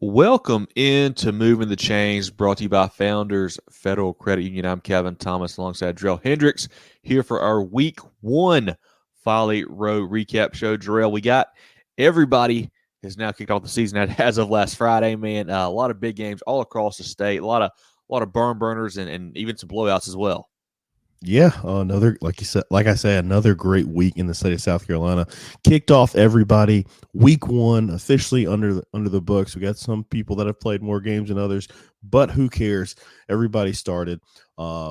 Welcome into Moving the Chains, brought to you by Founders Federal Credit Union. I'm Kevin Thomas alongside Jerel Hendricks here for our Week 1 Folly Row recap show. Jerel, we got everybody has now kicked off the season as of last Friday, man. A lot of big games all across the state, a lot of burn burners and even some blowouts as well. Yeah, another like I said, another great week in the state of South Carolina. Kicked off everybody. Week 1 officially under the books. We got some people that have played more games than others, but who cares? Everybody started.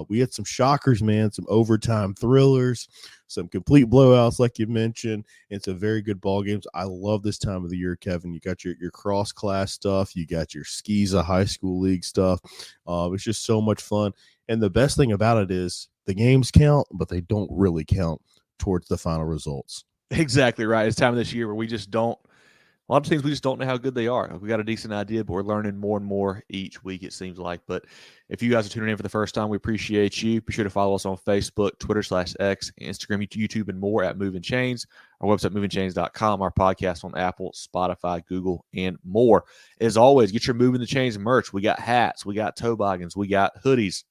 We had some shockers, man. Some overtime thrillers, some complete blowouts, like you mentioned, and some very good ball games. I love this time of the year, Kevin. You got your cross class stuff. You got your SCSA high school league stuff. It's just so much fun. And the best thing about it is the games count, but they don't really count towards the final results. Exactly right. It's time of this year where we just don't. A lot of teams we just don't know how good they are. We got a decent idea, but we're learning more and more each week, it seems like. But if you guys are tuning in for the first time, we appreciate you. Be sure to follow us on Facebook, Twitter /X, Instagram, YouTube, and more at Movin Chains. Our website, movinchains.com. Our podcast on Apple, Spotify, Google, and more. As always, get your Movin The Chains merch. We got hats. We got toboggans. We got hoodies.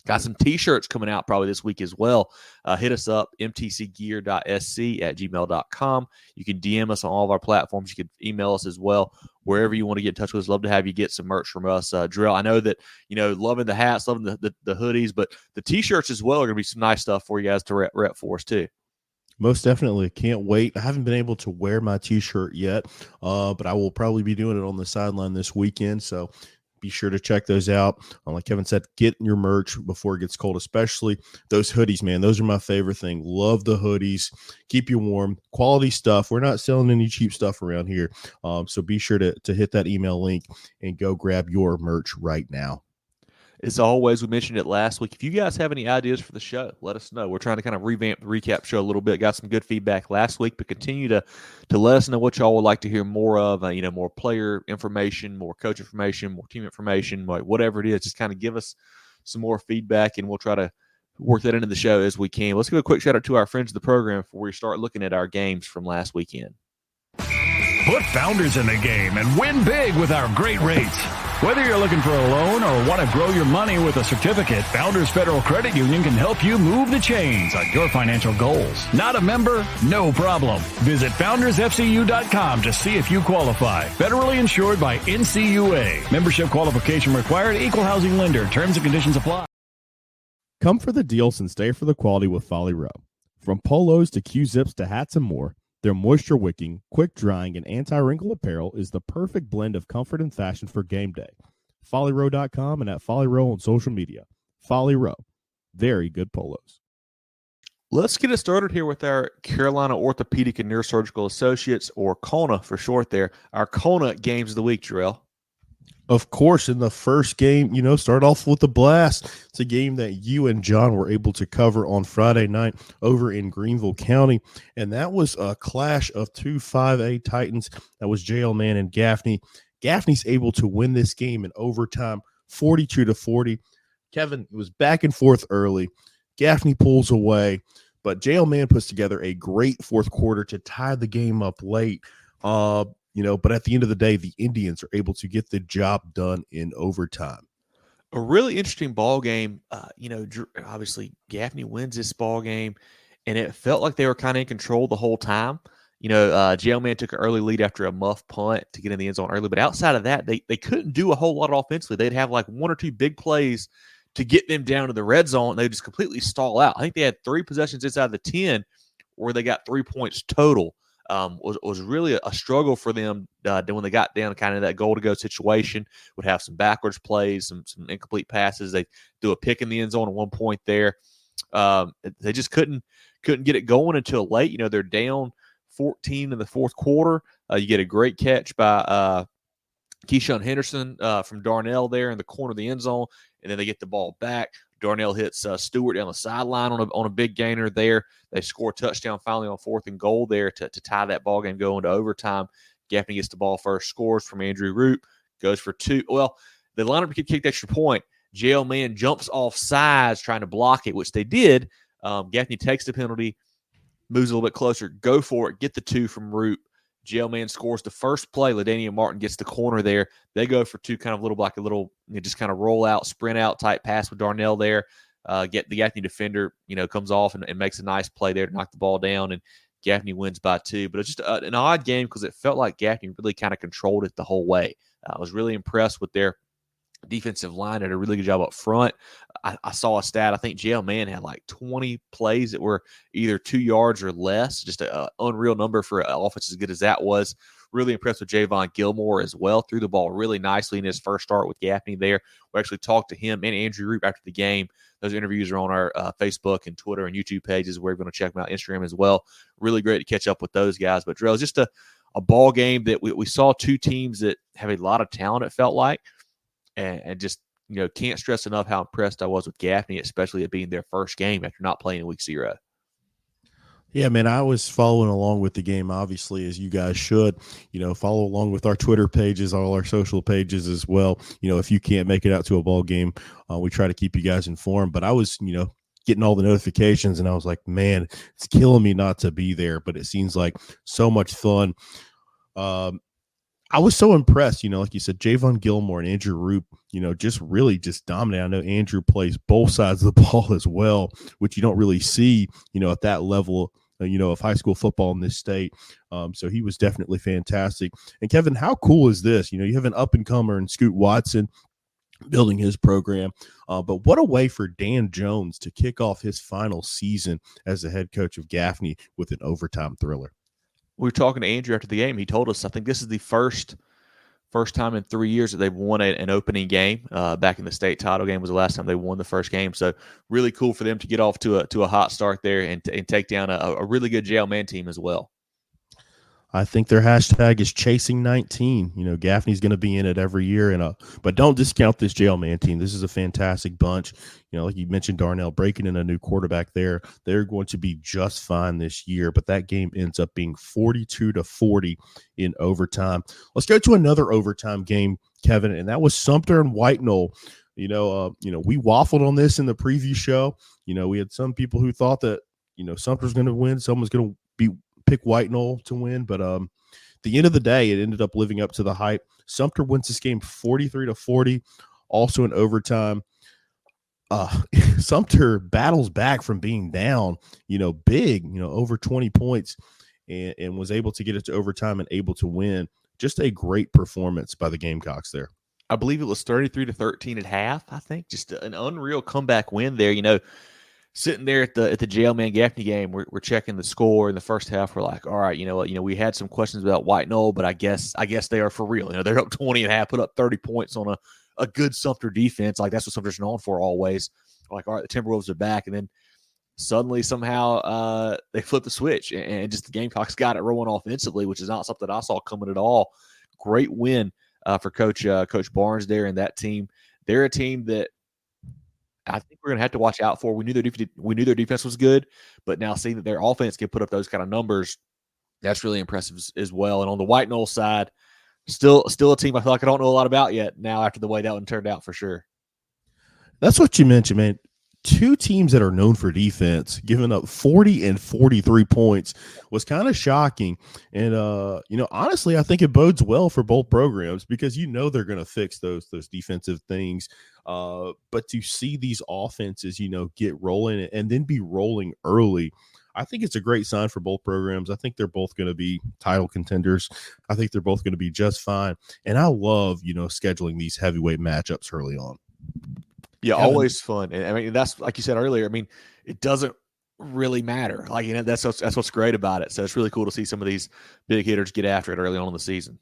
Got some T-shirts coming out probably this week as well. Hit us up, mtcgear.sc@gmail.com. You can DM us on all of our platforms. You can email us as well. Wherever you want to get in touch with us, love to have you get some merch from us. Jerel, I know that, loving the hats, loving the hoodies, but the T-shirts as well are going to be some nice stuff for you guys to rep for us too. Most definitely. Can't wait. I haven't been able to wear my T-shirt yet, but I will probably be doing it on the sideline this weekend, so be sure to check those out. Like Kevin said, get your merch before it gets cold, especially those hoodies, man. Those are my favorite thing. Love the hoodies. Keep you warm. Quality stuff. We're not selling any cheap stuff around here. So be sure to hit that email link and go grab your merch right now. As always, we mentioned it last week. If you guys have any ideas for the show, let us know. We're trying to kind of revamp the recap show a little bit. Got some good feedback last week, but continue to let us know what y'all would like to hear more of. More player information, more coach information, more team information, whatever it is. Just kind of give us some more feedback, and we'll try to work that into the show as we can. Let's give a quick shout out to our friends of the program before we start looking at our games from last weekend. Put Founders in the game and win big with our great rates. Whether you're looking for a loan or want to grow your money with a certificate, Founders Federal Credit Union can help you move the chains on your financial goals. Not a member? No problem. Visit foundersfcu.com to see if you qualify. Federally insured by NCUA. Membership qualification required. Equal housing lender. Terms and conditions apply. Come for the deals and stay for the quality with Folly Row. From polos to Q-zips to hats and more, their moisture-wicking, quick-drying, and anti-wrinkle apparel is the perfect blend of comfort and fashion for game day. FollyRow.com and at Folly Row on social media. Folly Row. Very good polos. Let's get it started here with our Carolina Orthopedic and Neurosurgical Associates, or CONA for short there. Our CONA games of the week, Jerel. Of course, in the first game, start off with a blast. It's a game that you and John were able to cover on Friday night over in Greenville County, and that was a clash of two 5A Titans. That was Jerel Man and Gaffney. Gaffney's able to win this game in overtime, 42-40. Kevin, it was back and forth early. Gaffney pulls away, but Jerel Man puts together a great fourth quarter to tie the game up late. But at the end of the day, the Indians are able to get the job done in overtime. A really interesting ball game. Obviously Gaffney wins this ball game, and it felt like they were kind of in control the whole time. Jerel Man took an early lead after a muff punt to get in the end zone early, but outside of that, they couldn't do a whole lot offensively. They'd have like one or two big plays to get them down to the red zone, and they just completely stall out. I think they had 3 possessions inside the 10 where they got 3 points total. Was really a struggle for them when they got down kind of that goal-to-go situation. Would have some backwards plays, some incomplete passes. They threw a pick in the end zone at one point there. They just couldn't get it going until late. They're down 14 in the fourth quarter. You get a great catch by Keyshawn Henderson from Darnell there in the corner of the end zone, and then they get the ball back. Darnell hits Stewart down the sideline on a big gainer there. They score a touchdown finally on 4th and goal there to tie that ball game going to overtime. Gaffney gets the ball first, scores from Andrew Root, goes for 2. Well, the lineup could kick the extra point. Jerel Man jumps off sides trying to block it, which they did. Gaffney takes the penalty, moves a little bit closer, go for it, get the 2 from Root, Jailman scores the first play. LaDainian Martin gets the corner there. They go for two kind of just kind of roll out, sprint out type pass with Darnell there. Get the Gaffney defender, comes off and makes a nice play there to knock the ball down, and Gaffney wins by 2. But it's just an odd game because it felt like Gaffney really kind of controlled it the whole way. I was really impressed with their defensive line. Did a really good job up front. I saw a stat. I think Jailman had like 20 plays that were either 2 yards or less. Just an unreal number for an offense as good as that was. Really impressed with Javon Gilmore as well. Threw the ball really nicely in his first start with Gaffney there. We actually talked to him and Andrew Roop after the game. Those interviews are on our Facebook and Twitter and YouTube pages. We're going to check them out, Instagram as well. Really great to catch up with those guys. But Jerel, just a ball game that we saw two teams that have a lot of talent, it felt like. And just, can't stress enough how impressed I was with Gaffney, especially it being their first game after not playing in week 0. Yeah, man, I was following along with the game, obviously, as you guys should. Follow along with our Twitter pages, all our social pages as well. If you can't make it out to a ball game, we try to keep you guys informed. But I was, getting all the notifications, and I was like, man, it's killing me not to be there. But it seems like so much fun. I was so impressed, like you said, Javon Gilmore and Andrew Roop, just dominate. I know Andrew plays both sides of the ball as well, which you don't really see, at that level, of high school football in this state. So he was definitely fantastic. And Kevin, how cool is this? You have an up-and-comer in Scoot Watson building his program. But what a way for Dan Jones to kick off his final season as the head coach of Gaffney with an overtime thriller. We were talking to Andrew after the game. He told us, I think this is the first time in 3 years that they've won an opening game. Back in the state title game was the last time they won the first game. So really cool for them to get off to a hot start there and take down a really good Jailman team as well. I think their hashtag is chasing 19. Gaffney's going to be in it every year, but don't discount this Jailman team. This is a fantastic bunch. Like you mentioned, Darnell breaking in a new quarterback there. They're going to be just fine this year, but that game ends up being 42-40 in overtime. Let's go to another overtime game, Kevin, and that was Sumter and White Knoll. We waffled on this in the preview show. We had some people who thought that, Sumter's going to win. Someone's going to pick White Knoll to win, but the end of the day, it ended up living up to the hype. Sumter wins this game 43-40, also in overtime. Sumter battles back from being down, big, over 20 points, and was able to get it to overtime and able to win. Just a great performance by the Gamecocks there. I believe it was 33-13 at half. I think just an unreal comeback win there. Sitting there at the Jailman Gaffney game, we're checking the score in the first half. We're like, all right, you know what? We had some questions about White Knoll, but I guess they are for real. They're up 20 and a half, put up 30 points on a good Sumter defense. Like, that's what Sumter's known for always. Like, all right, the Timberwolves are back, and then suddenly somehow they flip the switch, and just the Gamecocks got it rolling offensively, which is not something I saw coming at all. Great win for Coach Barnes there and that team. They're a team that I think we're going to have to watch out for. We knew their defense was good, but now seeing that their offense can put up those kind of numbers, that's really impressive as well. And on the White Knoll side, still a team I feel like I don't know a lot about yet now after the way that one turned out for sure. That's what you mentioned, man. Two teams that are known for defense giving up 40 and 43 points was kind of shocking. And, honestly, I think it bodes well for both programs because they're going to fix those defensive things. But to see these offenses, get rolling and then be rolling early, I think it's a great sign for both programs. I think they're both going to be title contenders. I think they're both going to be just fine. And I love, scheduling these heavyweight matchups early on. Yeah, always fun. And I mean, that's like you said earlier. I mean, it doesn't really matter. Like, that's what's great about it. So it's really cool to see some of these big hitters get after it early on in the season.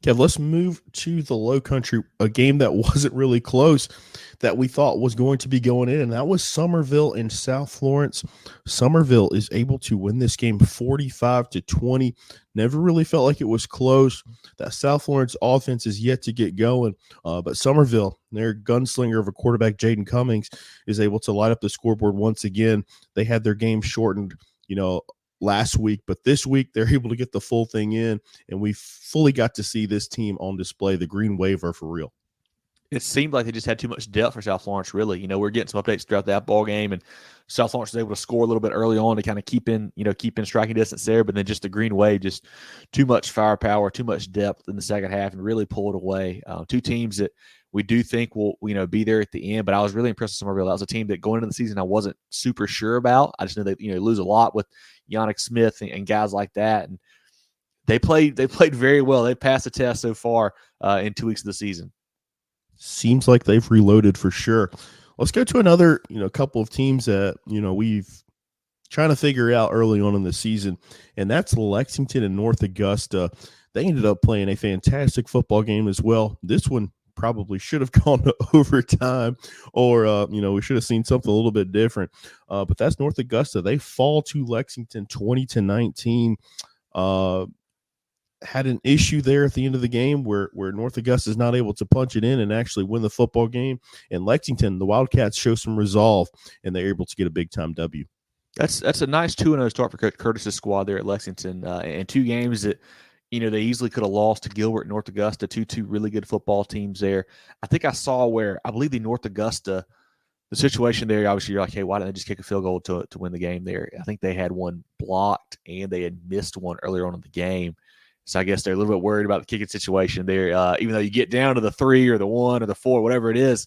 Kev, let's move to the Low Country, a game that wasn't really close that we thought was going to be going in, and that was Summerville and South Florence. Summerville is able to win this game 45-20. Never really felt like it was close. That South Florence offense is yet to get going, but Summerville, their gunslinger of a quarterback, Jaden Cummings, is able to light up the scoreboard once again. They had their game shortened, last week, but this week they're able to get the full thing in, and we fully got to see this team on display. The Green Wave are for real. It seemed like they just had too much depth for South Florence, really. We're getting some updates throughout that ball game, and South Florence was able to score a little bit early on to kind of keep in striking distance there. But then just the Green Wave, just too much firepower, too much depth in the second half, and really pulled away. Two teams that we do think will be there at the end. But I was really impressed with Somerville. That was a team that going into the season I wasn't super sure about. I just knew they lose a lot with Yannick Smith and guys like that, and they played very well. They passed the test so far in 2 weeks of the season. Seems like they've reloaded for sure. Let's go to another, couple of teams that, we've trying to figure out early on in the season, and that's Lexington and North Augusta. They ended up playing a fantastic football game as well. This one probably should have gone to overtime, or, we should have seen something a little bit different. But that's North Augusta. They fall to Lexington 20-19. Had an issue there at the end of the game where North Augusta is not able to punch it in and actually win the football game. And Lexington, the Wildcats, show some resolve, and they're able to get a big-time W. That's a nice 2-0 start for Coach Curtis's squad there at Lexington. And two games that, they easily could have lost to Gilbert and North Augusta, two really good football teams there. I think I saw where I believe the North Augusta, the situation there, obviously you're like, hey, why didn't they just kick a field goal to win the game there? I think they had one blocked, and they had missed one earlier on in the game. So I guess they're a little bit worried about the kicking situation there. Even though you get down to the 3 or the 1 or the 4, whatever it is,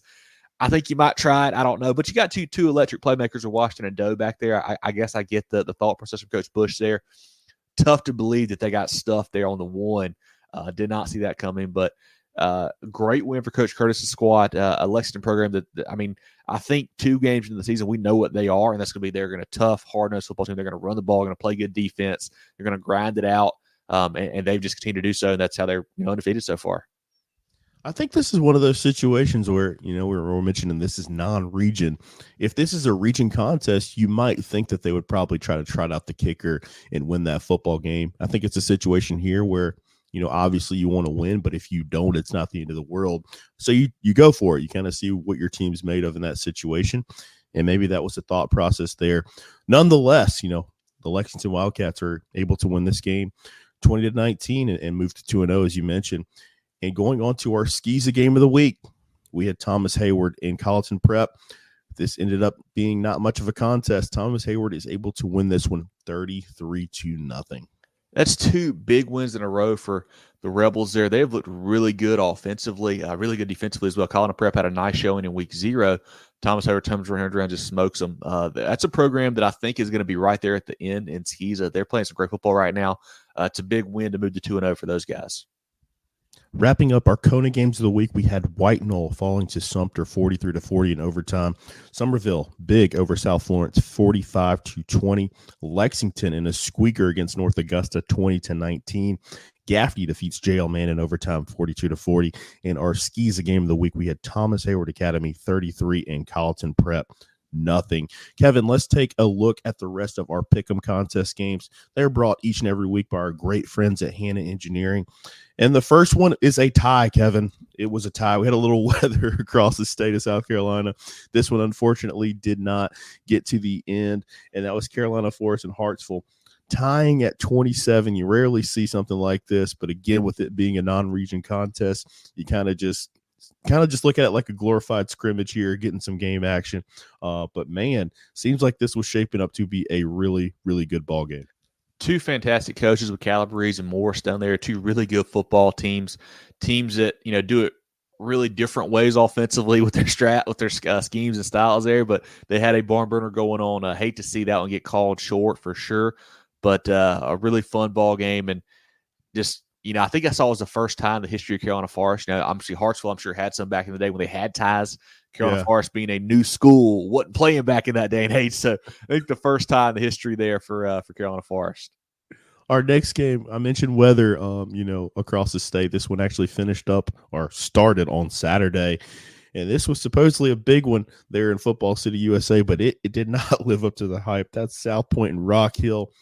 I think you might try it. I don't know. But you got two electric playmakers of Washington and Doe back there. I guess I get the thought process from Coach Bush there. Tough to believe that they got stuffed there on the 1. Did not see that coming. But great win for Coach Curtis's squad. A Lexington program that, I think 2 games into the season, we know what they are, and that's going to be they're going to tough, hard-nosed football team. They're going to run the ball, going to play good defense. They're going to grind it out. And they've just continued to do so, and that's how they're undefeated so far. I think this is one of those situations where, we're mentioning this is non-region. If this is a region contest, you might think that they would probably try to trot out the kicker and win that football game. I think it's a situation here where, obviously you want to win, but if you don't, it's not the end of the world. So you go for it. You kind of see what your team's made of in that situation, and maybe that was the thought process there. Nonetheless, the Lexington Wildcats are able to win this game 20-19 and move to 2-0, as you mentioned. And going on to our Skeeza game of the week, we had Thomas Hayward in Colleton Prep. This ended up being not much of a contest. Thomas Hayward is able to win this one 33-0. That's 2 big wins in a row for the Rebels there. They've looked really good offensively, really good defensively as well. Colleton Prep had a nice showing in week 0. Thomas Hayward comes around, just smokes them. That's a program that I think is going to be right there at the end in Skeeza. They're playing some great football right now. It's a big win to move to 2-0 for those guys. Wrapping up our Kona games of the week, we had White Knoll falling to Sumter 43-40 in overtime. Somerville big over South Florence 45-20. Lexington in a squeaker against North Augusta 20-19. Gaffney defeats Jerel Man in overtime 42-40. In our Skeeza game of the week, we had Thomas Hayward Academy 33 and Colleton Prep nothing. Kevin, let's take a look at the rest of our Pick'em contest games. They're brought each and every week by our great friends at Hanna Engineering. And the first one is a tie, Kevin. It was a tie. We had a little weather across the state of South Carolina. This one, unfortunately, did not get to the end, and that was Carolina Forest and Hartsville. Tying at 27. You rarely see something like this, but again, with it being a non-region contest, you kind of just look at it like a glorified scrimmage here, getting some game action. But man, seems like this was shaping up to be a really, really good ball game. 2 fantastic coaches with Calabrese and Morris down there. 2 really good football teams that do it really different ways offensively with their schemes and styles there. But they had a barn burner going on. I hate to see that one get called short for sure, but a really fun ball game. And just I think I saw it was the first time in the history of Carolina Forest. Obviously Hartsville, I'm sure, had some back in the day when they had ties. Carolina Forest being a new school, wasn't playing back in that day and age. So I think the first time in the history there for Carolina Forest. Our next game, I mentioned weather, across the state. This one actually finished up or started on Saturday. And this was supposedly a big one there in Football City, USA, but it did not live up to the hype. That's South Point and Rock Hill.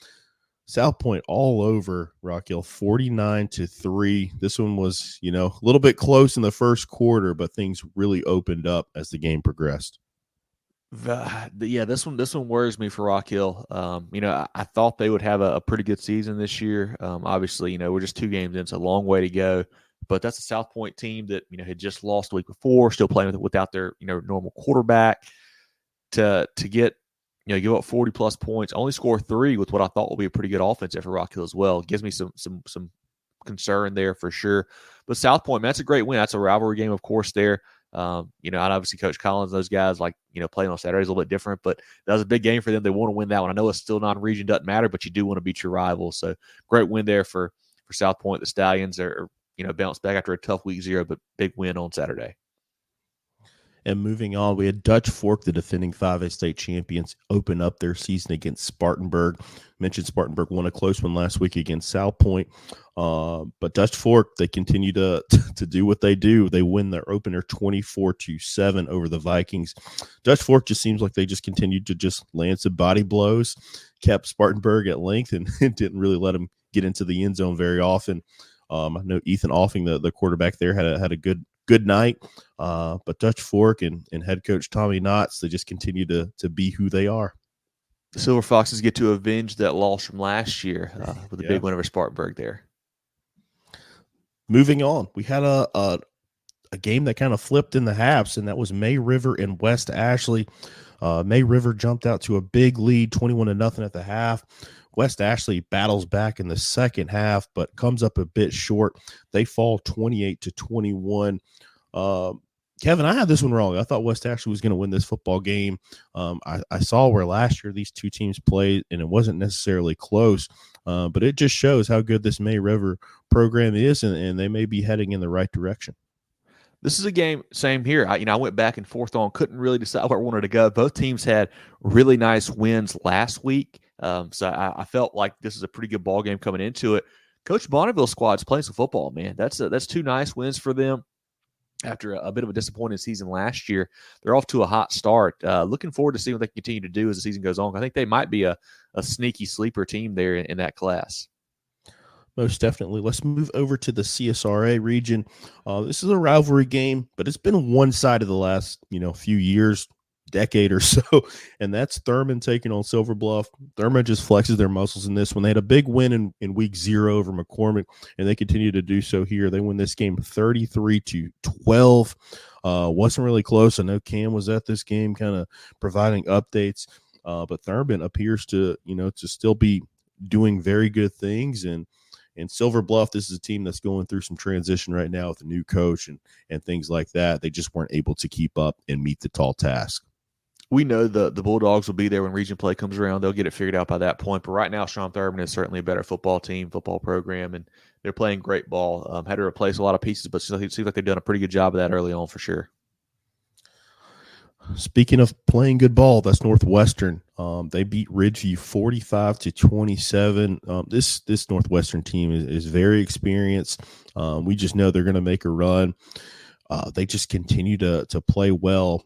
South Point all over Rock Hill, 49-3. This one was, a little bit close in the first quarter, but things really opened up as the game progressed. This one worries me for Rock Hill. I thought they would have a pretty good season this year. Obviously, we're just 2 games in, it's a long way to go. But that's a South Point team that, had just lost the week before, still playing without their, normal quarterback. To get, give up 40-plus points, only score 3 with what I thought will be a pretty good offense for Rock Hill as well. It gives me some concern there for sure. But South Point, man, that's a great win. That's a rivalry game, of course, there. And obviously Coach Collins, those guys, playing on Saturday is a little bit different, but that was a big game for them. They want to win that one. I know it's still non-region, doesn't matter, but you do want to beat your rival. So great win there for South Point. The Stallions are bounced back after a tough week 0, but big win on Saturday. And moving on, we had Dutch Fork, the defending 5A state champions, open up their season against Spartanburg. Mentioned Spartanburg won a close one last week against South Point. But Dutch Fork, they continue to do what they do. They win their opener 24-7 over the Vikings. Dutch Fork just seems like they just continued to just land some body blows, kept Spartanburg at length, and didn't really let them get into the end zone very often. I know Ethan Offing, the quarterback there, had a good night. But Dutch Fork and head coach Tommy Knotts, they just continue to be who they are. The Silver Foxes get to avenge that loss from last year with a big win over Spartanburg there. Moving on, we had a game that kind of flipped in the halves, and that was May River and West Ashley. May River jumped out to a big lead, 21-0 at the half. West Ashley battles back in the second half, but comes up a bit short. They fall 28-21. Kevin, I had this one wrong. I thought West Ashley was going to win this football game. I saw where last year these two teams played, and it wasn't necessarily close, but it just shows how good this May River program is, and they may be heading in the right direction. This is a game, same here. I went back and forth on, couldn't really decide where I wanted to go. Both teams had really nice wins last week, so I felt like this is a pretty good ball game coming into it. Coach Bonneville's squad's playing some football, man. That's 2 nice wins for them. After a bit of a disappointing season last year, they're off to a hot start. Looking forward to seeing what they continue to do as the season goes on. I think they might be a sneaky sleeper team there in that class. Most definitely. Let's move over to the CSRA region. This is a rivalry game, but it's been one-sided the last few years, decade or so, and that's Thurman taking on Silver Bluff. Thurman just flexes their muscles in this one. They had a big win in week 0 over McCormick, and they continue to do so here. They win this game 33-12. Wasn't really close. I know Cam was at this game kind of providing updates, but Thurman appears to still be doing very good things. And Silver Bluff, this is a team that's going through some transition right now with a new coach and things like that. They just weren't able to keep up and meet the tall task. We know the Bulldogs will be there when region play comes around. They'll get it figured out by that point. But right now, Sean Thurman is certainly a better football team, football program, and they're playing great ball. Had to replace a lot of pieces, but it seems like they've done a pretty good job of that early on for sure. Speaking of playing good ball, that's Northwestern. They beat Ridgeview 45-27. This Northwestern team is very experienced. We just know they're going to make a run. They just continue to play well,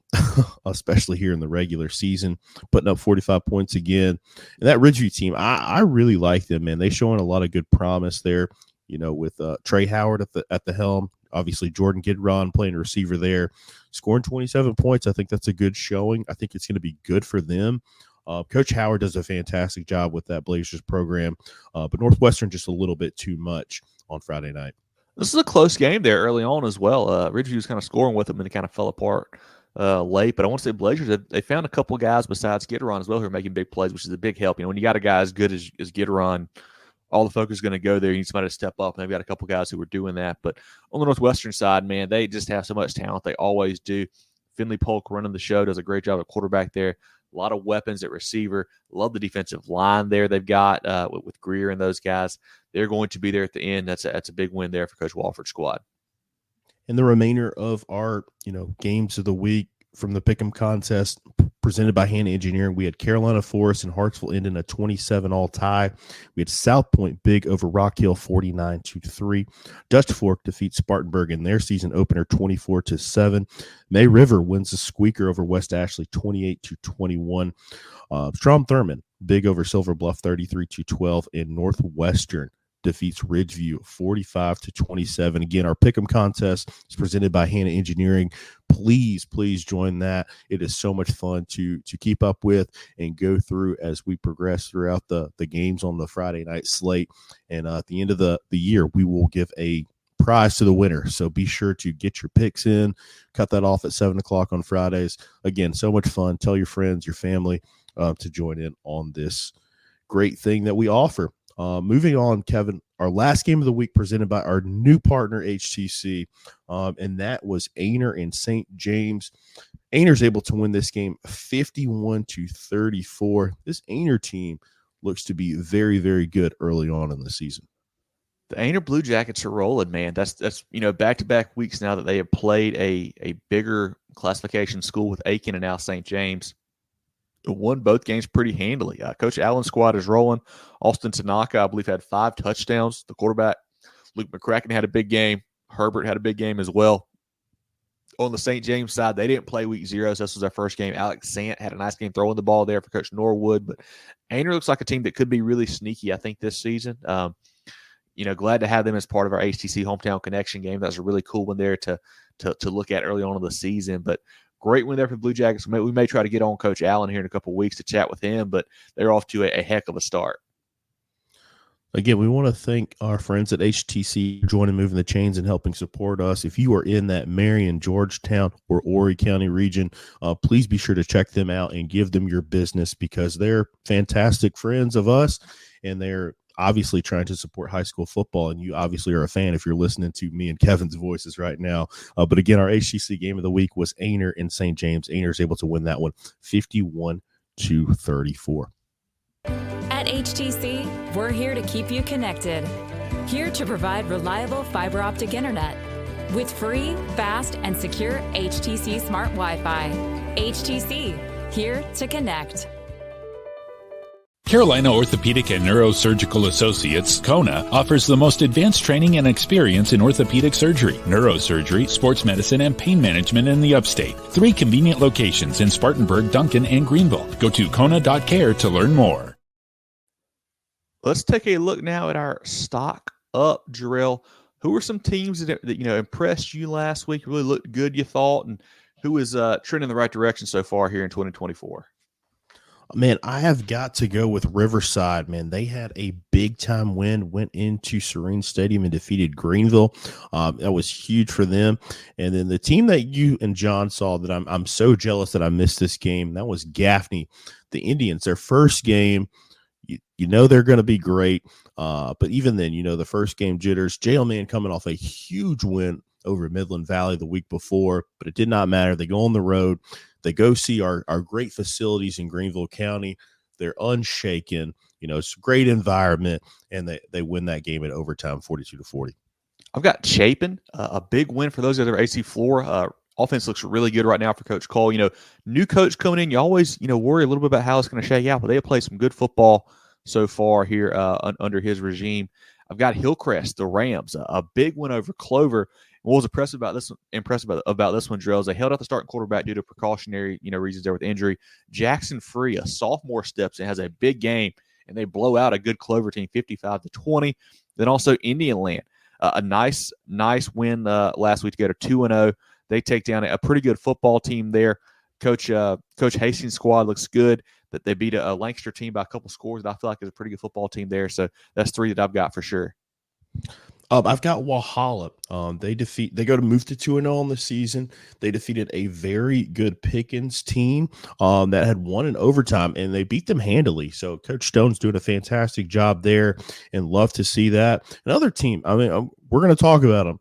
especially here in the regular season, putting up 45 points again. And that Ridgeview team, I really like them, man. They're showing a lot of good promise there, with Trey Howard at the helm. Obviously, Jordan Gidron playing receiver there, scoring 27 points. I think that's a good showing. I think it's going to be good for them. Coach Howard does a fantastic job with that Blazers program, but Northwestern just a little bit too much on Friday night. This is a close game there early on as well. Ridgeview was kind of scoring with them, and it kind of fell apart late. But I want to say Blazers, they found a couple guys besides Gidron as well who are making big plays, which is a big help. When you got a guy as good as Gidron, all the focus is going to go there. You need somebody to step up, and they've got a couple guys who were doing that. But on the Northwestern side, man, they just have so much talent. They always do. Finley Polk running the show, does a great job at quarterback there. A lot of weapons at receiver. Love the defensive line there they've got with Greer and those guys. They're going to be there at the end. That's a big win there for Coach Walford's squad. And the remainder of our games of the week from the Pick'em contest presented by Hannah Engineering, we had Carolina Forest and Hartsville ending a 27-all tie. We had South Point big over Rock Hill 49-3. Dutch Fork defeats Spartanburg in their season opener 24-7. May River wins the squeaker over West Ashley 28-21. Strom Thurman big over Silver Bluff 33-12. And Northwestern defeats Ridgeview 45-27. Again, our Pick'em contest is presented by Hannah Engineering. Please join that. It is so much fun to keep up with and go through as we progress throughout the games on the Friday night slate. And at the end of the year, we will give a prize to the winner. So be sure to get your picks in, cut that off at 7 o'clock on Fridays. Again, so much fun. Tell your friends, your family to join in on this great thing that we offer. Moving on, Kevin, our last game of the week presented by our new partner, HTC, and that was Aner and St. James. Aner's able to win this game 51-34. This Aner team looks to be very, very good early on in the season. The Aner Blue Jackets are rolling, man. That's back-to-back weeks now that they have played a bigger classification school with Aiken and now St. James. Won both games pretty handily. Coach Allen's squad is rolling. Austin Tanaka, I believe, had 5 touchdowns. The quarterback, Luke McCracken, had a big game. Herbert had a big game as well. On the St. James side, they didn't play week 0, so this was their first game. Alex Sant had a nice game throwing the ball there for Coach Norwood. But Aner looks like a team that could be really sneaky, I think, this season. Glad to have them as part of our HTC Hometown Connection game. That was a really cool one there to look at early on in the season. But great win there for the Blue Jackets. We may try to get on Coach Allen here in a couple of weeks to chat with him, but they're off to a heck of a start. Again, we want to thank our friends at HTC for joining Moving the Chains and helping support us. If you are in that Marion, Georgetown, or Horry County region, please be sure to check them out and give them your business because they're fantastic friends of us, and they're obviously trying to support high school football, and you obviously are a fan if you're listening to me and Kevin's voices right now. But again, our HTC game of the week was Aner and St. James. Aner's able to win that one 51-34. At HTC, we're here to keep you connected. Here to provide reliable fiber optic internet with free, fast, and secure HTC Smart Wi-Fi. HTC, here to connect. Carolina Orthopedic and Neurosurgical Associates, CONA, offers the most advanced training and experience in orthopedic surgery, neurosurgery, sports medicine, and pain management in the upstate. 3 convenient locations in Spartanburg, Duncan, and Greenville. Go to kona.care to learn more. Let's take a look now at our stock up, Jerel. Who are some teams that impressed you last week, really looked good, you thought, and who is trending in the right direction so far here in 2024? Man, I have got to go with Riverside, man. They had a big-time win, went into Serene Stadium and defeated Greenville. That was huge for them. And then the team that you and John saw that I'm so jealous that I missed this game, that was Gaffney. The Indians, their first game, you know they're going to be great. But even then, the first game jitters. Jailman coming off a huge win over Midland Valley the week before, but it did not matter. They go on the road. They go see our great facilities in Greenville County. They're unshaken. It's a great environment, and they win that game in overtime, 42-40. I've got Chapin, a big win for those other AC floor. Offense looks really good right now for Coach Cole. New coach coming in, you always worry a little bit about how it's going to shake out, but they have played some good football so far here under his regime. I've got Hillcrest, the Rams, a big win over Clover. What was impressive about this one, Jerel, is they held out the starting quarterback due to precautionary, reasons there with injury. Jackson Free, a sophomore, steps in, has a big game, and they blow out a good Clover team, 55-20. Then also Indian Land, a nice win last week to go to 2-0. They take down a pretty good football team there. Coach Hastings' squad looks good. That they beat a Lancaster team by a couple scores that I feel like is a pretty good football team there. So that's 3 that I've got for sure. I've got Walhalla. They go to move to 2-0 on the season. They defeated a very good Pickens team that had won in overtime, and they beat them handily. So Coach Stone's doing a fantastic job there, and love to see that. Another team, we're going to talk about them.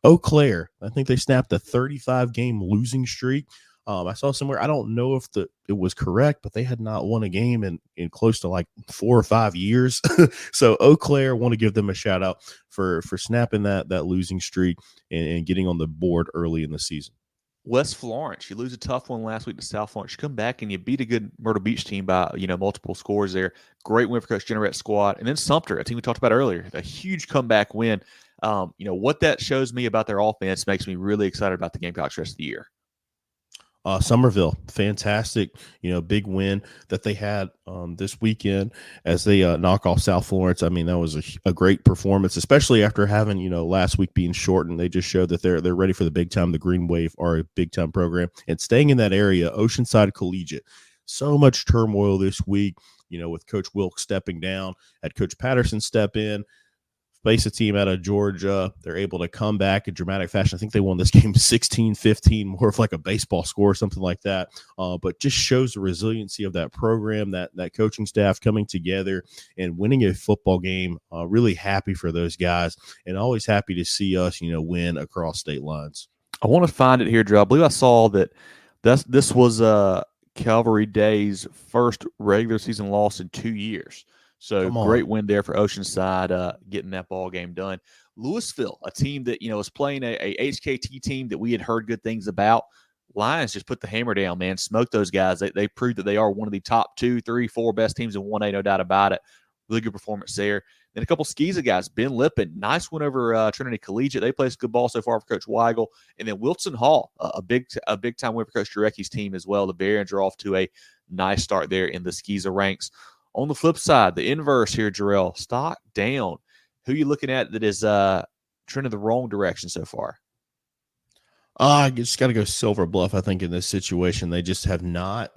Eau Claire, I think they snapped a 35-game losing streak. I saw somewhere, I don't know if it was correct, but they had not won a game in close to like 4 or 5 years. So Eau Claire, want to give them a shout out for snapping that losing streak and getting on the board early in the season. West Florence, you lose a tough one last week to South Florence. You come back and you beat a good Myrtle Beach team by multiple scores there. Great win for Coach Jenneret's squad. And then Sumter, a team we talked about earlier, a huge comeback win. What that shows me about their offense makes me really excited about the Gamecocks rest of the year. Somerville, fantastic, big win that they had this weekend as they knock off South Florence. That was a great performance, especially after having, last week being shortened. They just showed that they're ready for the big time. The Green Wave are a big time program, and staying in that area, Oceanside Collegiate. So much turmoil this week, with Coach Wilkes stepping down, had Coach Patterson step in. face a team out of Georgia. They're able to come back in dramatic fashion. I think they won this game 16-15, more of like a baseball score or something like that. But just shows the resiliency of that program, that coaching staff coming together and winning a football game. Really happy for those guys, and always happy to see us, win across state lines. I want to find it here, Drew. I believe I saw that this was Calvary Day's first regular season loss in 2 years. So great win there for Oceanside, getting that ball game done. Louisville, a team that was playing a HKT team that we had heard good things about. Lions just put the hammer down, man. Smoked those guys. They proved that they are one of the top 2, 3, 4 best teams in 1A, no doubt about it. Really good performance there. Then a couple SCSA guys. Ben Lippin, nice win over Trinity Collegiate. They play some good ball so far for Coach Weigel. And then Wilson Hall, a big time win for Coach Jarecki's team as well. The Barians are off to a nice start there in the SCSA ranks. On the flip side, the inverse here, Jerel, stock down. Who are you looking at that is trending the wrong direction so far? I just got to go Silver Bluff, I think, in this situation. They just have not,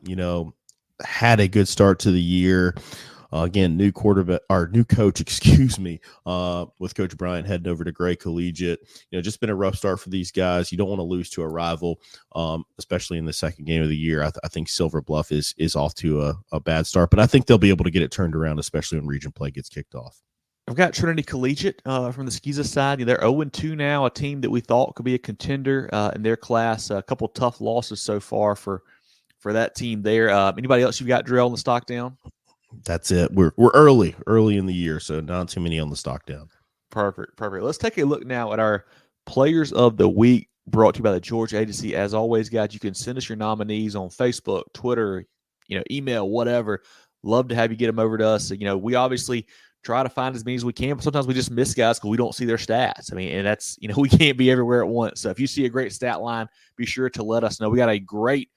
had a good start to the year. Again, new coach, with Coach Bryant heading over to Gray Collegiate. Just been a rough start for these guys. You don't want to lose to a rival, especially in the second game of the year. I think Silver Bluff is off to a bad start, but I think they'll be able to get it turned around, especially when region play gets kicked off. I've got Trinity Collegiate from the SCSA side. They're 0-2 now, a team that we thought could be a contender in their class. A couple tough losses so far for that team there. Anybody else you've got, Jerel, on the stock down? That's it. We're early in the year, so not too many on the stock down. Perfect. Let's take a look now at our Players of the Week, brought to you by the Georgia Agency. As always, guys, you can send us your nominees on Facebook, Twitter, email, whatever. Love to have you get them over to us. We obviously try to find as many as we can, but sometimes we just miss guys because we don't see their stats. And that's, we can't be everywhere at once. So if you see a great stat line, be sure to let us know. We got a great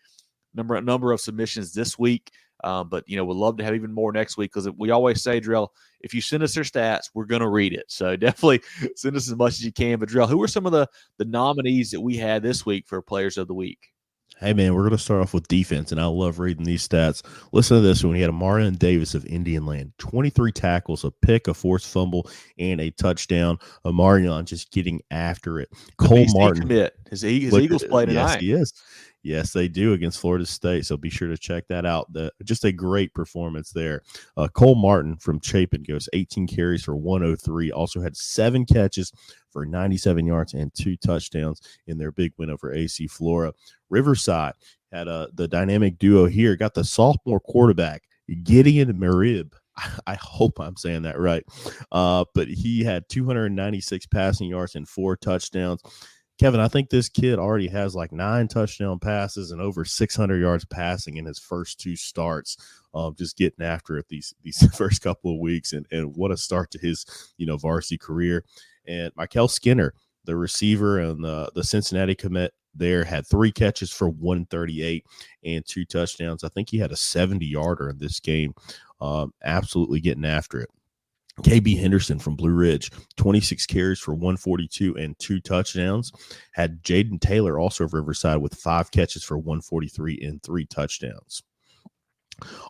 number of submissions this week. But we'd love to have even more next week, because we always say, Jerel, if you send us their stats, we're going to read it. So definitely send us as much as you can. But Jerel, who are some of the nominees that we had this week for Players of the Week? Hey, man, we're going to start off with defense, and I love reading these stats. Listen to this one. We had Amarian Davis of Indian Land, 23 tackles, a pick, a forced fumble, and a touchdown. Amarian just getting after it. Cole Martin. Commit. His Eagles play tonight. Yes, he is. Yes, they do against Florida State, so be sure to check that out. Just a great performance there. Cole Martin from Chapin goes 18 carries for 103, also had 7 catches for 97 yards and 2 touchdowns in their big win over AC Flora. Riverside had the dynamic duo here, got the sophomore quarterback, Gideon Merib. I hope I'm saying that right. But he had 296 passing yards and 4 touchdowns. Kevin, I think this kid already has like 9 touchdown passes and over 600 yards passing in his first 2 starts. Just getting after it these first couple of weeks, and what a start to his varsity career. And Michael Skinner, the receiver and the Cincinnati commit there, had 3 catches for 138 and 2 touchdowns. I think he had a 70-yarder in this game. Absolutely getting after it. KB Henderson from Blue Ridge, 26 carries for 142 and 2 touchdowns. Had Jaden Taylor, also of Riverside, with 5 catches for 143 and 3 touchdowns.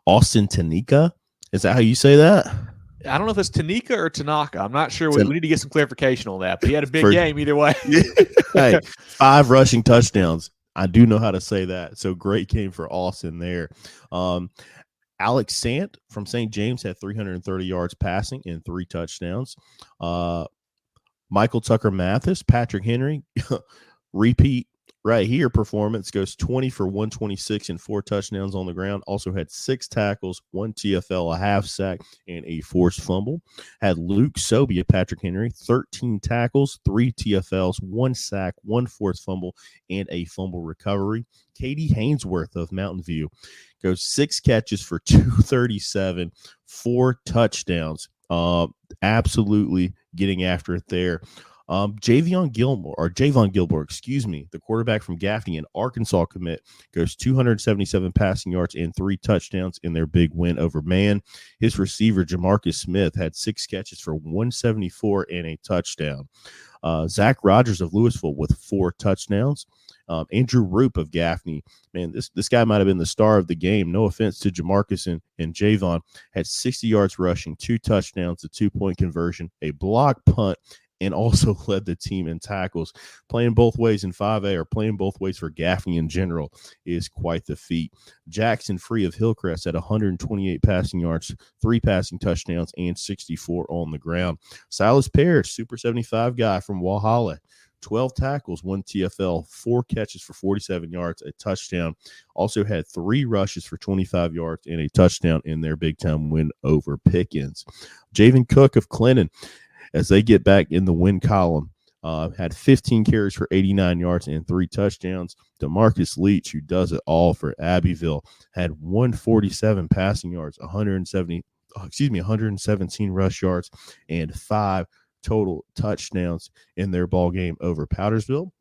Austin Tanika, is that how you say that? I don't know if it's Tanika or Tanaka. I'm not sure. We need to get some clarification on that. But he had a big game either way. Hey, 5 rushing touchdowns. I do know how to say that. So great game for Austin there. Alex Sant from St. James had 330 yards passing and 3 touchdowns. Michael Tucker Mathis, Patrick Henry, repeat right here performance, goes 20 for 126 and 4 touchdowns on the ground. Also had 6 tackles, 1 TFL, a half sack, and a forced fumble. Had Luke Sobey of Patrick Henry, 13 tackles, 3 TFLs, 1 sack, 1 forced fumble, and a fumble recovery. Katie Hainsworth of Mountain View goes 6 catches for 237, 4 touchdowns. Absolutely getting after it there. Javon Gilmore, excuse me, the quarterback from Gaffney, an Arkansas commit, goes 277 passing yards and 3 touchdowns in their big win over Man. His receiver, Jamarcus Smith, had 6 catches for 174 and a touchdown. Zach Rogers of Louisville with 4 touchdowns. Andrew Roop of Gaffney, man, this guy might have been the star of the game. No offense to Jamarcus and Javon, had 60 yards rushing, 2 touchdowns, a 2-point conversion, a block punt, and also led the team in tackles. Playing both ways in 5A or playing both ways for Gaffney in general is quite the feat. Jackson Free of Hillcrest had 128 passing yards, 3 passing touchdowns, and 64 on the ground. Silas Parrish, Super 75 guy from Walhalla, 12 tackles, 1 TFL, 4 catches for 47 yards, a touchdown. Also had 3 rushes for 25 yards and a touchdown in their big-time win over Pickens. Javen Cook of Clinton, as they get back in the win column, had 15 carries for 89 yards and 3 touchdowns. DeMarcus Leach, who does it all for Abbeville, had 147 passing yards, 117 rush yards, and 5 total touchdowns in their ball game over Powdersville.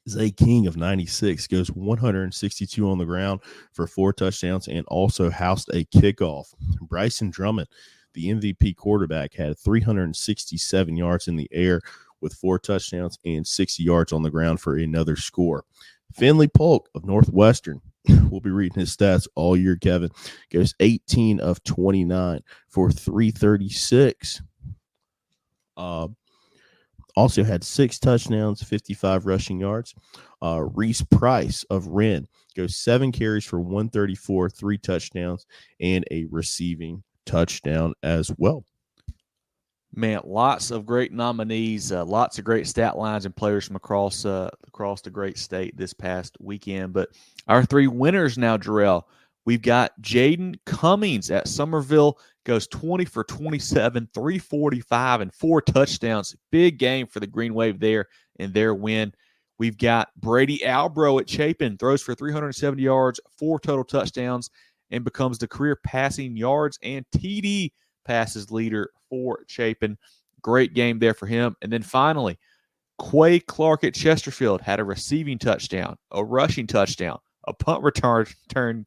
Zay King of 96 goes 162 on the ground for 4 touchdowns and also housed a kickoff. Bryson Drummond, the MVP quarterback, had 367 yards in the air with 4 touchdowns and 60 yards on the ground for another score. Finley Polk of Northwestern, we'll be reading his stats all year, Kevin, goes 18 of 29 for 336. Also had 6 touchdowns, 55 rushing yards. Reese Price of Wren goes 7 carries for 134, 3 touchdowns, and a receiving touchdown as well. Man, lots of great nominees, lots of great stat lines and players from across the great state this past weekend. But our 3 winners now, Jerel, we've got Jaden Cummings at Somerville, goes 20 for 27, 345, and 4 touchdowns. Big game for the Green Wave there in their win. We've got Brady Albro at Chapin, throws for 370 yards, 4 total touchdowns, and becomes the career passing yards and TD passes leader for Chapin. Great game there for him. And then finally, Quay Clark at Chesterfield had a receiving touchdown, a rushing touchdown, a punt return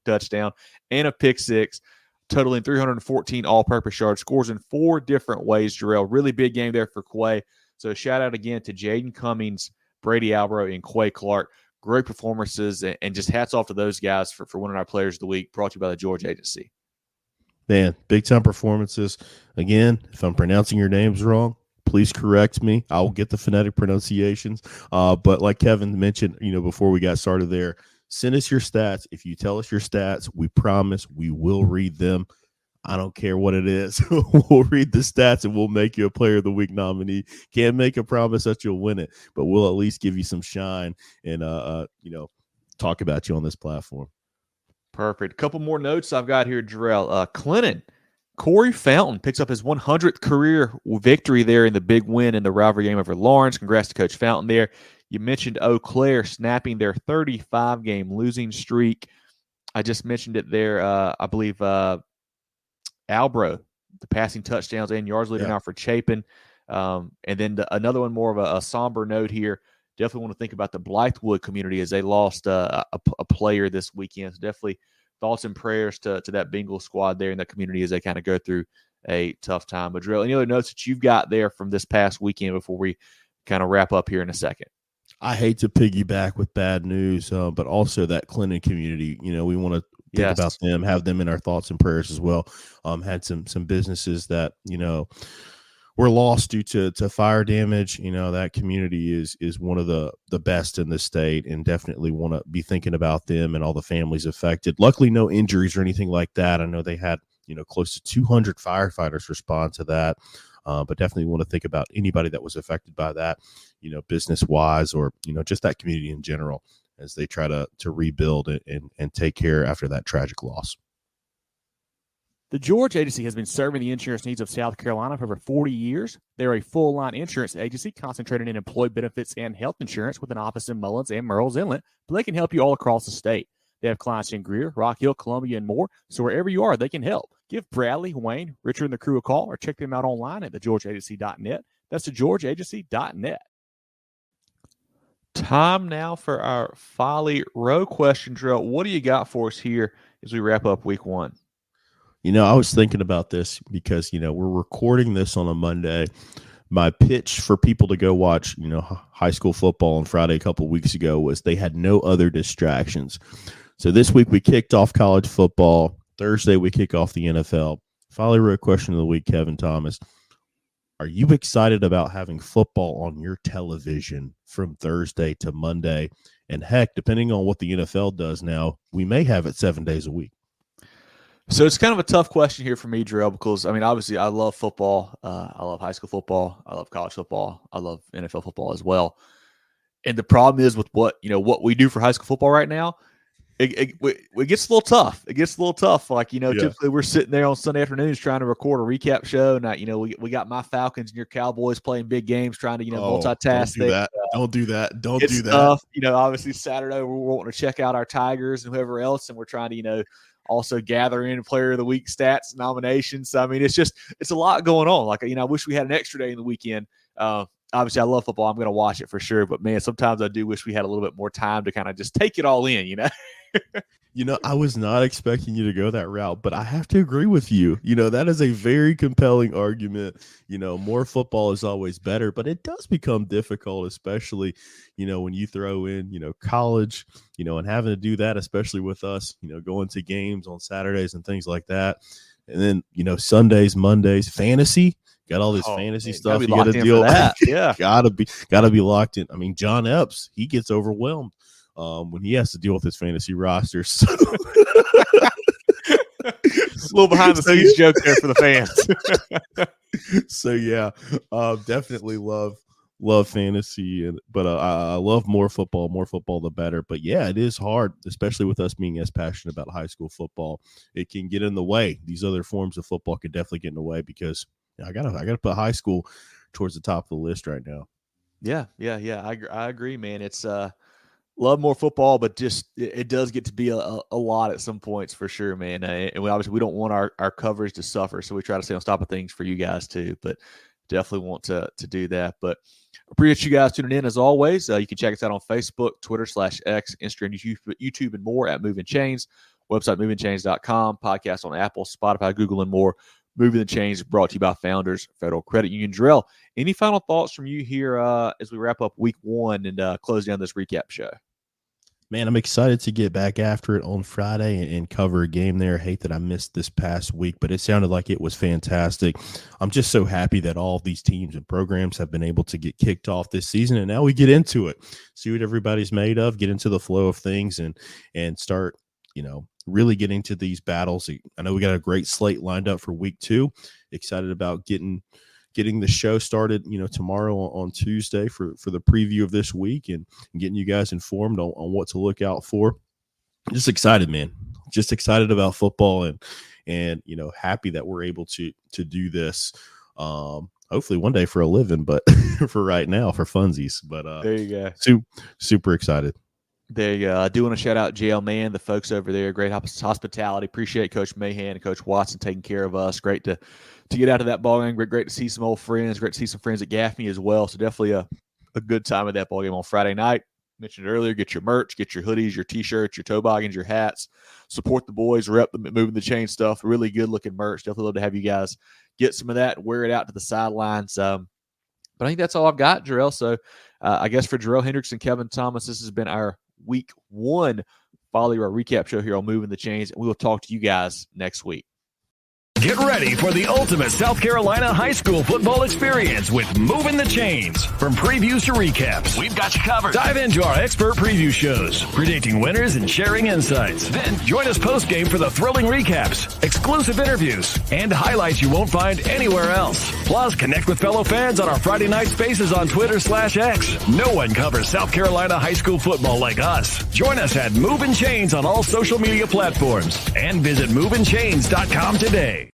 touchdown, and a pick 6, totaling 314 all-purpose yards. Scores in 4 different ways, Jerel. Really big game there for Quay. So shout out again to Jaden Cummings, Brady Albro, and Quay Clark. Great performances, and just hats off to those guys for winning our Players of the Week, brought to you by the George Agency. Man, big-time performances. Again, if I'm pronouncing your names wrong, please correct me. I will get the phonetic pronunciations. But like Kevin mentioned, before we got started there, send us your stats. If you tell us your stats, we promise we will read them. I don't care what it is. We'll read the stats and we'll make you a Player of the Week nominee. Can't make a promise that you'll win it, but we'll at least give you some shine and talk about you on this platform. Perfect. A couple more notes I've got here, Jerel. Clinton, Corey Fountain picks up his 100th career victory there in the big win in the rivalry game over Lawrence. Congrats to Coach Fountain there. You mentioned Eau Claire snapping their 35-game losing streak. I just mentioned it there. I believe Albro, the passing touchdowns and yards leader now for Chapin. And then another one, more of a somber note here. Definitely want to think about the Blythewood community as they lost a player this weekend. So definitely thoughts and prayers to that Bengals squad there in that community as they kind of go through a tough time. But Jerel, any other notes that you've got there from this past weekend before we kind of wrap up here in a second? I hate to piggyback with bad news, but also that Clinton community, we want to think about them, have them in our thoughts and prayers as well. Had some businesses that, were lost due to fire damage. That community is one of the best in the state, and definitely want to be thinking about them and all the families affected. Luckily, no injuries or anything like that. I know they had, close to 200 firefighters respond to that. But definitely want to think about anybody that was affected by that, business-wise or, just that community in general as they try to rebuild and take care after that tragic loss. The George Agency has been serving the insurance needs of South Carolina for over 40 years. They're a full-line insurance agency concentrated in employee benefits and health insurance with an office in Mullins and Murrells Inlet, but they can help you all across the state. They have clients in Greer, Rock Hill, Columbia, and more, so wherever you are, they can help. Give Bradley, Wayne, Richard, and the crew a call or check them out online at thegeorgeagency.net. That's at georgiaagency.net. Time now for our Folly Row question drill. What do you got for us here as we wrap up week one? I was thinking about this because, we're recording this on a Monday. My pitch for people to go watch, high school football on Friday a couple of weeks ago was they had no other distractions. So this week we kicked off college football. Thursday we kick off the NFL. Folly Row question of the week, Kevin Thomas. Are you excited about having football on your television from Thursday to Monday? And heck, depending on what the NFL does now, we may have it 7 days a week. So it's kind of a tough question here for me, Jerel, because, obviously I love football. I love high school football. I love college football. I love NFL football as well. And the problem is with what we do for high school football right now, it gets a little tough. It gets a little tough. Typically we're sitting there on Sunday afternoons trying to record a recap show. And, we got my Falcons and your Cowboys playing big games, trying to, multitask. Don't do that. Don't do that. Tough. Obviously Saturday we're wanting to check out our Tigers and whoever else. And we're trying to, also gather in player of the week stats, nominations. So, it's a lot going on. I wish we had an extra day in the weekend. Obviously I love football. I'm going to watch it for sure, but man, sometimes I do wish we had a little bit more time to kind of just take it all in, I was not expecting you to go that route, but I have to agree with you. That is a very compelling argument. More football is always better, but it does become difficult, especially, when you throw in, college, and having to do that, especially with us, going to games on Saturdays and things like that. And then, Sundays, Mondays, fantasy, got all this fantasy stuff you got to deal with. That. Yeah. gotta be locked in. John Epps, he gets overwhelmed when he has to deal with his fantasy rosters. So. A little behind the scenes joke there for the fans. So yeah, definitely love fantasy, but I love more football. More football, the better. But yeah, it is hard, especially with us being as passionate about high school football. It can get in the way. These other forms of football could definitely get in the way because I gotta put high school towards the top of the list right now. Yeah. I agree, man. It's love more football, but just it does get to be a lot at some points for sure, man. And we don't want our coverage to suffer, so we try to stay on top of things for you guys too. But definitely want to do that. But appreciate you guys tuning in as always. You can check us out on Facebook, Twitter /X, Instagram, YouTube, and more at Movin Chains. Website movingchains.com. Podcast on Apple, Spotify, Google, and more. Movin The Chains brought to you by Founders Federal Credit Union. Jerel, any final thoughts from you here as we wrap up week one and close down this recap show? Man, I'm excited to get back after it on Friday and cover a game there. I hate that I missed this past week, but it sounded like it was fantastic. I'm just so happy that all of these teams and programs have been able to get kicked off this season, and now we get into it, see what everybody's made of, get into the flow of things, and start, really getting to these battles. I know we got a great slate lined up for week 2. Excited about getting the show started, tomorrow on Tuesday for the preview of this week and getting you guys informed on what to look out for. Just excited, man. Just excited about football and happy that we're able to do this. Hopefully one day for a living, but for right now for funsies. But there you go. Super excited. There you go. I do want to shout out JL Man, the folks over there. Great hospitality. Appreciate Coach Mahan and Coach Watson taking care of us. Great to get out of that ball game. Great to see some old friends. Great to see some friends at Gaffney as well. So definitely a good time at that ball game on Friday night. Mentioned earlier, get your merch, get your hoodies, your T-shirts, your toboggans, your hats. Support the boys. Rep the Movin The Chains stuff. Really good looking merch. Definitely love to have you guys get some of that and wear it out to the sidelines. But I think that's all I've got, Jerel. So I guess for Jerel Hendricks and Kevin Thomas, this has been our week 1 Folly Row recap show here on Movin The Chains, and we will talk to you guys next week. Get ready for the ultimate South Carolina high school football experience with Movin The Chains. From previews to recaps, we've got you covered. Dive into our expert preview shows, predicting winners and sharing insights. Then join us post-game for the thrilling recaps, exclusive interviews, and highlights you won't find anywhere else. Plus, connect with fellow fans on our Friday night spaces on Twitter /X. No one covers South Carolina high school football like us. Join us at Movin Chains on all social media platforms and visit movinchains.com today.